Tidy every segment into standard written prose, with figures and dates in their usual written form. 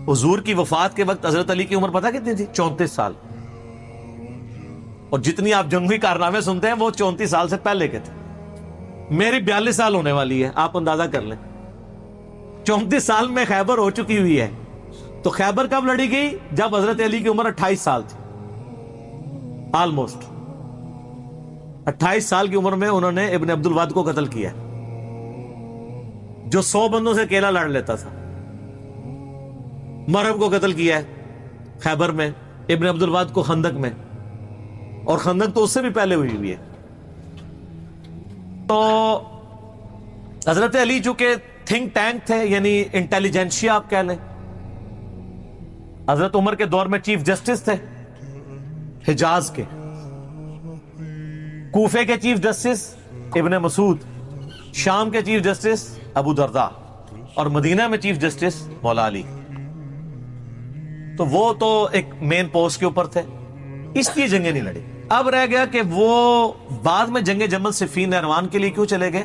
حضور کی وفات کے وقت حضرت علی کی عمر پتہ کتنی تھی؟ 34 سال. اور جتنی آپ جنگی کارنامے سنتے ہیں وہ 34 سال سے پہلے کے تھے. میری 42 سال ہونے والی ہے، آپ اندازہ کر لیں. 34 سال میں خیبر ہو چکی ہوئی ہے. تو خیبر کب لڑی گئی؟ جب حضرت علی کی عمر 28 سال تھی. آلموسٹ 28 سال کی عمر میں انہوں نے ابن عبد الود کو قتل کیا، جو 100 بندوں سے اکیلا لڑ لیتا تھا. مرب کو قتل کیا ہے خیبر میں، ابن عبد الود کو خندق میں، اور خندق تو اس سے بھی پہلے ہوئی ہے. تو حضرت علی چونکہ تھنک ٹینک تھے، یعنی انٹیلیجنشیا آپ کہہ لیں. حضرت عمر کے دور میں چیف جسٹس تھے حجاز کے، کوفے کے چیف جسٹس ابن مسعود، شام کے چیف جسٹس ابو درداء، اور مدینہ میں چیف جسٹس مولا علی. تو وہ تو ایک مین پوسٹ کے اوپر تھے، اس لیے جنگیں نہیں لڑی. اب رہ گیا کہ وہ بعد میں جنگ جمل صفین نہروان کے لیے کیوں چلے گئے؟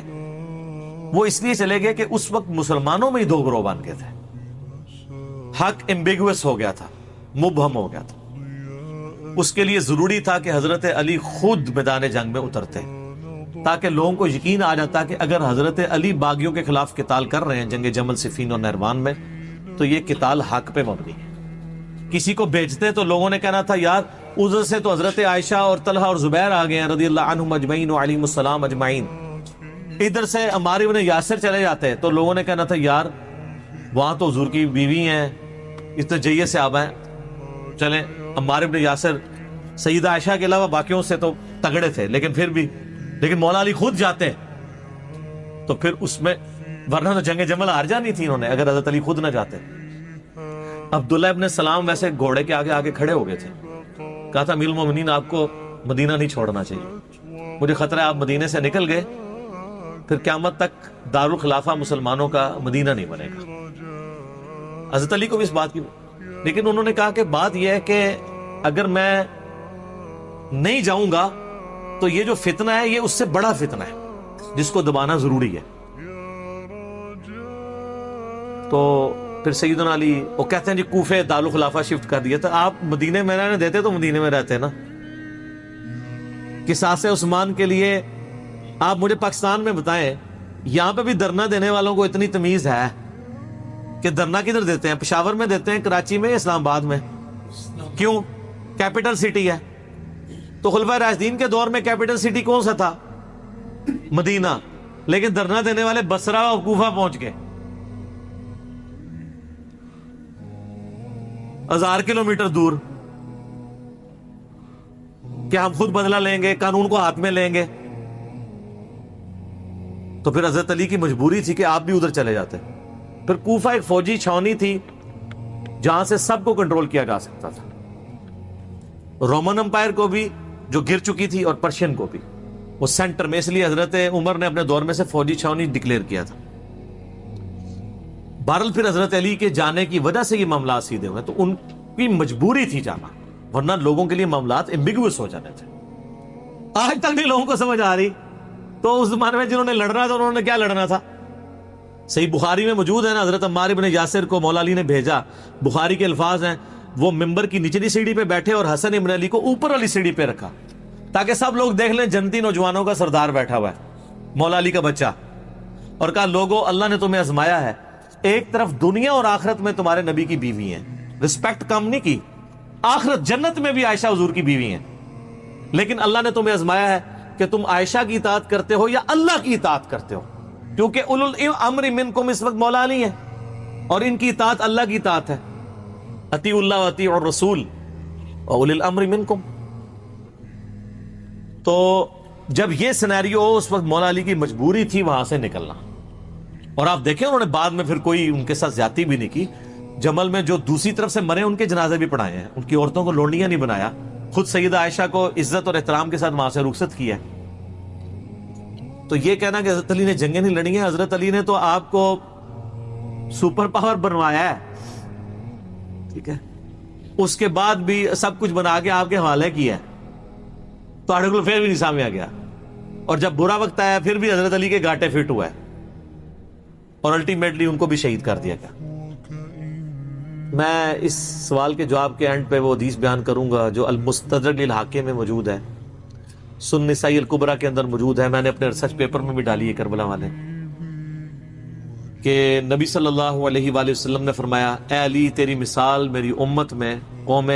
وہ اس لیے چلے گئے کہ اس وقت مسلمانوں میں ہی 2 گروہ بن گئے تھے. حق ایمبیگوس ہو گیا تھا، مبہم ہو گیا تھا. اس کے لیے ضروری تھا کہ حضرت علی خود میدان جنگ میں اترتے، تاکہ لوگوں کو یقین آ جاتا کہ اگر حضرت علی باغیوں کے خلاف قتال کر رہے ہیں جنگ جمل صفین اور نہروان میں، تو یہ قتال حق پہ مبنی ہے. کسی کو بیچتے تو لوگوں نے کہنا تھا یار ادھر سے تو حضرت عائشہ اور طلحہ اور زبیر آ گئے ہیں رضی اللہ عنہم اجمعین وعلیہم السلام اجمعین، ادھر سے عمار ابن یاسر چلے جاتے تو لوگوں نے کہنا تھا یار وہاں تو حضور کی بیوی ہیں، اس تو جیے سے آبا ہیں، چلیں. عمار ابن یاسر سیدہ عائشہ کے علاوہ باقیوں سے تو تگڑے تھے، لیکن مولا علی خود جاتے تو پھر اس میں، ورنہ تو جنگ جمل ہار جانی تھی انہوں نے اگر حضرت علی خود نہ جاتے. عبداللہ ابن سلام ویسے گھوڑے کے آگے آگے کھڑے ہو گئے تھے. کہا تھا امیر المومنین آپ کو مدینہ نہیں چھوڑنا چاہیے، مجھے خطرہ ہے آپ مدینے سے نکل گئے پھر قیامت تک دارالخلافہ مسلمانوں کا مدینہ نہیں بنے گا. حضرت علی کو بھی اس بات کی، لیکن انہوں نے کہا کہ بات یہ ہے کہ اگر میں نہیں جاؤں گا تو یہ جو فتنہ ہے یہ اس سے بڑا فتنہ ہے جس کو دبانا ضروری ہے. تو پھر سیدنا علی وہ کہتے ہیں جی کوفے دارالخلافہ شفٹ کر دیا تھا. آپ مدینے میں رہنے دیتے تو مدینے میں رہتے نا. قصاص عثمان کے لیے آپ مجھے پاکستان میں بتائیں، یہاں پہ بھی دھرنا دینے والوں کو اتنی تمیز ہے کہ دھرنا کدھر دیتے ہیں؟ پشاور میں دیتے ہیں، کراچی میں، اسلام آباد میں. کیوں؟ کیپٹل سٹی ہے. تو خلفائے راشدین کے دور میں کیپٹل سٹی کون سا تھا؟ مدینہ. لیکن دھرنا دینے والے بصرہ اور کوفہ پہنچ گئے، 1000 کلومیٹر دور، کہ ہم خود بدلہ لیں گے، قانون کو ہاتھ میں لیں گے. تو پھر حضرت علی کی مجبوری تھی کہ آپ بھی ادھر چلے جاتے. پھر کوفہ ایک فوجی چھاونی تھی جہاں سے سب کو کنٹرول کیا جا سکتا تھا، رومن امپائر کو بھی جو گر چکی تھی اور پرشین کو بھی. وہ سینٹر میں، اس لیے حضرت عمر نے اپنے دور میں سے فوجی چھاونی ڈکلیئر کیا تھا. بہرحال پھر حضرت علی کے جانے کی وجہ سے یہ معاملات سیدھے ہوئے، تو ان کی مجبوری تھی جانا، ورنہ لوگوں کے لیے معاملات ایمبیگوس ہو جانے تھے. آج تک نہیں لوگوں کو سمجھ آ رہی. تو اس زمانے میں جنہوں نے لڑنا تھا انہوں نے کیا لڑنا تھا؟ صحیح بخاری میں موجود ہے نا، حضرت عمار ابن یاسر کو مولا علی نے بھیجا. بخاری کے الفاظ ہیں، وہ ممبر کی نچلی سیڑھی پہ بیٹھے اور حسن ابن علی کو اوپر والی سیڑھی پہ رکھا تاکہ سب لوگ دیکھ لیں جنتی نوجوانوں کا سردار بیٹھا ہوا ہے، مولا علی کا بچہ. اور کہا لوگو اللہ نے تمہیں آزمایا ہے، ایک طرف دنیا اور آخرت میں تمہارے نبی کی بیوی ہیں، رسپیکٹ کم نہیں کی، آخرت جنت میں بھی عائشہ حضور کی بیوی ہیں، لیکن اللہ نے تمہیں آزمایا ہے کہ تم عائشہ کی اطاعت کرتے ہو یا اللہ کی اطاعت کرتے ہو، کیونکہ اولو الامر منکم اس وقت مولا علی ہیں اور ان کی اطاعت اللہ کی اطاعت ہے. اطیعوا اللہ واطیعوا الرسول واولی الامر منکم. تو جب یہ سینیریو ہو اس وقت مولا علی کی مجبوری تھی وہاں سے نکلنا. اور آپ دیکھیں انہوں نے بعد میں پھر کوئی ان کے ساتھ زیادتی بھی نہیں کی. جمل میں جو دوسری طرف سے مرے ان کے جنازے بھی پڑھائے ہیں، ان کی عورتوں کو لونڈیاں نہیں بنایا، خود سیدہ عائشہ کو عزت اور احترام کے ساتھ وہاں سے رخصت کیا. تو یہ کہنا کہ حضرت علی نے جنگیں نہیں لڑی ہیں، حضرت علی نے تو آپ کو سپر پاور بنوایا ہے، ٹھیک ہے، اس کے بعد بھی سب کچھ بنا کے آپ کے حوالے کیا ہے، تو آٹھ کو پھر بھی نہیں سامنے آ گیا. اور جب برا وقت آیا پھر بھی حضرت علی کے گھاٹے فٹ ہوا ہے اور الٹیمیٹلی ان کو بھی شہید کر دیا گیا. میں اس سوال کے جواب کے اینڈ پہ وہ حدیث بیان کروں گا جو المستدرک للحاکم میں موجود ہے، سنن نسائی الکبریٰ کے اندر موجود ہے، میں نے اپنے ریسرچ پیپر میں بھی ڈالی ہے کربلا والے، کہ نبی صلی اللہ علیہ وآلہ وسلم نے فرمایا اے علی تیری مثال میری امت میں قوم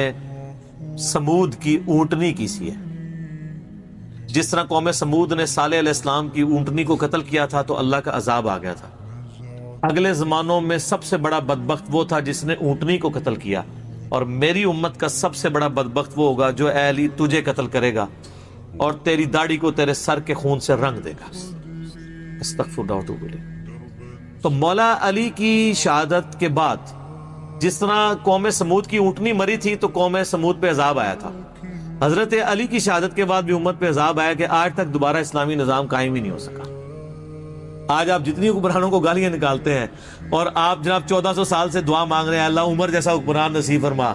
سمود کی اونٹنی کی سی ہے۔ جس طرح قوم سمود نے صالح علیہ السلام کی اونٹنی کو قتل کیا تھا تو اللہ کا عذاب آ گیا تھا، اگلے زمانوں میں سب سے بڑا بدبخت وہ تھا جس نے اونٹنی کو قتل کیا، اور میری امت کا سب سے بڑا بدبخت وہ ہوگا جو اے علی تجھے قتل کرے گا اور تیری داڑھی کو تیرے سر کے خون سے رنگ دے گا۔ استغفر اللہ واتوب الیہ۔ تو مولا علی کی شہادت کے بعد جس طرح قوم سمود کی اونٹنی مری تھی تو قوم سمود پہ عذاب آیا تھا، حضرت علی کی شہادت کے بعد بھی امت پہ عذاب آیا کہ آج تک دوبارہ اسلامی نظام قائم ہی نہیں ہو سکا۔ آج آپ جتنی حکمرانوں کو گالیاں نکالتے ہیں اور آپ جناب 1400 سال سے دعا مانگ رہے ہیں اللہ عمر جیسا حکمران نصیب فرما،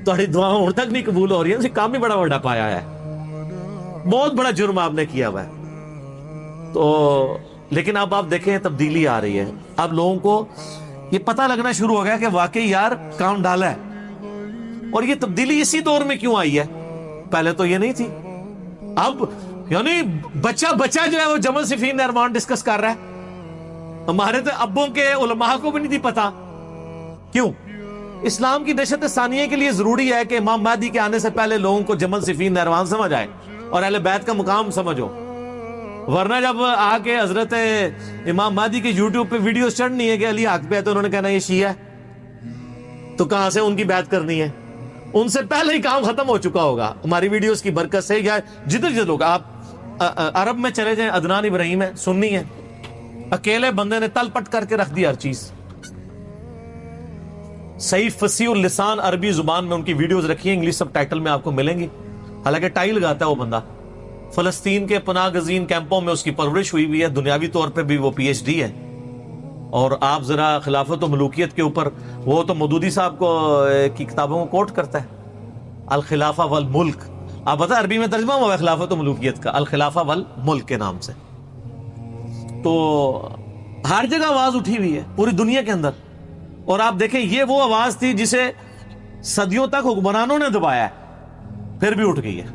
تمہاری دعا ہوں تک نہیں قبول ہو رہی ہے، کام بھی بڑا بڑا پایا ہے، بہت بڑا جرم آپ نے کیا ہوا ہے۔ تو لیکن اب آپ دیکھیں تبدیلی آ رہی ہے، اب لوگوں کو یہ پتہ لگنا شروع ہو گیا کہ واقعی یار کام ڈالا ہے، اور یہ تبدیلی اسی دور میں کیوں آئی ہے، پہلے تو یہ نہیں تھی۔ اب یعنی بچہ جو ہے وہ جمل صفین نہروان ڈسکس کر رہا ہے، ہمارے تو ابوں کے علماء کو بھی نہیں تھی پتا۔ کیوں؟ اسلام کی نشت ثانیہ کے لیے ضروری ہے کہ امام مہدی کے آنے سے پہلے لوگوں کو جمل صفین نہروان سمجھ آئے اور اہل بیت کا مقام سمجھو، ورنہ جب آ کے حضرت امام مہدی کے یوٹیوب پہ ویڈیوز چڑھنی ہے کہ علی حق پہ ہے تو انہوں نے کہنا یہ شیعہ ہے، تو کہاں سے ان کی بیعت کرنی ہے؟ ان سے پہلے ہی کام ختم ہو چکا ہوگا ہماری ویڈیوز کی برکت سے۔ یا جدھر لوگ آپ عرب میں چلے جائیں، عدنان ابراہیم ہے، سنی ہے، اکیلے بندے نے تل پٹ کر کے رکھ دی ہر چیز، صحیح فصیح اللسان عربی زبان میں ان کی ویڈیوز رکھی ہیں، انگلش سب ٹائٹل میں آپ کو ملیں گی، حالانکہ ٹائی لگاتا ہے وہ بندہ۔ فلسطین کے پناہ گزین کیمپوں میں اس کی پرورش ہوئی ہوئی ہے، دنیاوی طور پہ بھی وہ پی ایچ ڈی ہے، اور آپ ذرا خلافت و ملوکیت کے اوپر، وہ تو مودودی صاحب کو کی کتابوں کو کوٹ کرتا ہے، الخلافہ والملک، آپ پتہ عربی میں ترجمہ ہوا ہے خلافت و ملوکیت کا، الخلافہ والملک کے نام سے۔ تو ہر جگہ آواز اٹھی ہوئی ہے پوری دنیا کے اندر، اور آپ دیکھیں یہ وہ آواز تھی جسے صدیوں تک حکمرانوں نے دبایا ہے، پھر بھی اٹھ گئی ہے،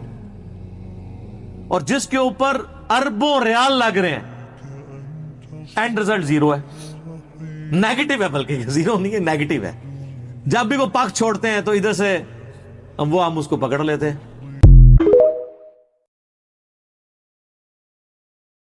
اور جس کے اوپر اربوں ریال لگ رہے ہیں، اینڈ رزلٹ زیرو ہے، نیگیٹو ہے، بلکہ زیرو نہیں ہے، نیگیٹو ہے۔ جب بھی وہ پاک چھوڑتے ہیں تو ادھر سے ہم اس کو پکڑ لیتے ہیں۔